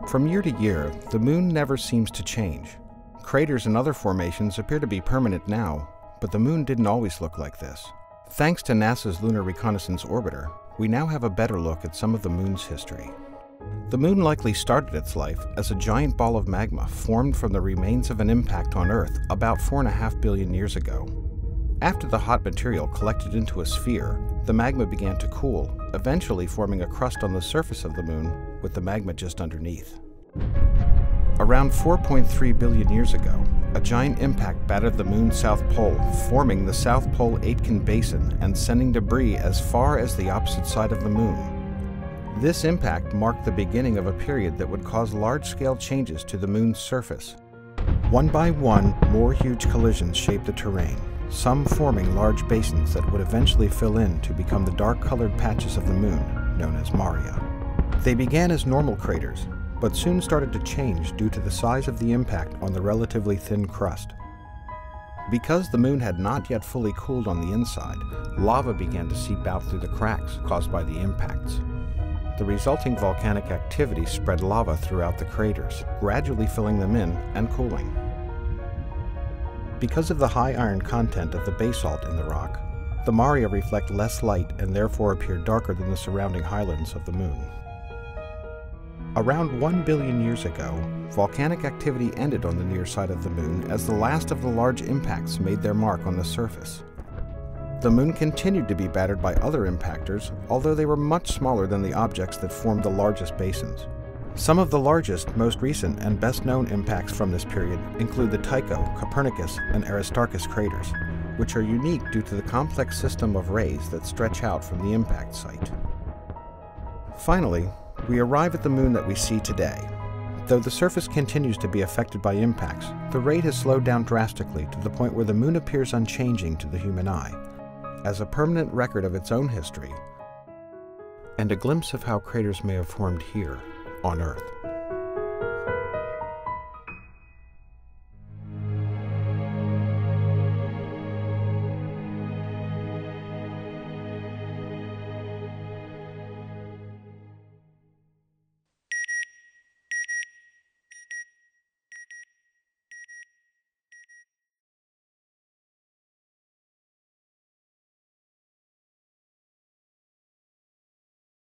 From year to year, the Moon never seems to change. Craters and other formations appear to be permanent now, but the Moon didn't always look like this. Thanks to NASA's Lunar Reconnaissance Orbiter, we now have a better look at some of the Moon's history. The Moon likely started its life as a giant ball of magma formed from the remains of an impact on Earth about 4.5 billion years ago. After the hot material collected into a sphere, the magma began to cool, eventually forming a crust on the surface of the Moon with the magma just underneath. Around 4.3 billion years ago, a giant impact battered the Moon's south pole, forming the South Pole Aitken Basin and sending debris as far as the opposite side of the Moon. This impact marked the beginning of a period that would cause large-scale changes to the Moon's surface. One by one, more huge collisions shaped the terrain, some forming large basins that would eventually fill in to become the dark-colored patches of the Moon, known as maria. They began as normal craters, but soon started to change due to the size of the impact on the relatively thin crust. Because the Moon had not yet fully cooled on the inside, lava began to seep out through the cracks caused by the impacts. The resulting volcanic activity spread lava throughout the craters, gradually filling them in and cooling. Because of the high iron content of the basalt in the rock, the maria reflect less light and therefore appear darker than the surrounding highlands of the Moon. Around 1 billion years ago, volcanic activity ended on the near side of the Moon as the last of the large impacts made their mark on the surface. The Moon continued to be battered by other impactors, although they were much smaller than the objects that formed the largest basins. Some of the largest, most recent, and best-known impacts from this period include the Tycho, Copernicus, and Aristarchus craters, which are unique due to the complex system of rays that stretch out from the impact site. Finally, we arrive at the Moon that we see today. Though the surface continues to be affected by impacts, the rate has slowed down drastically to the point where the Moon appears unchanging to the human eye, as a permanent record of its own history, and a glimpse of how craters may have formed here on Earth.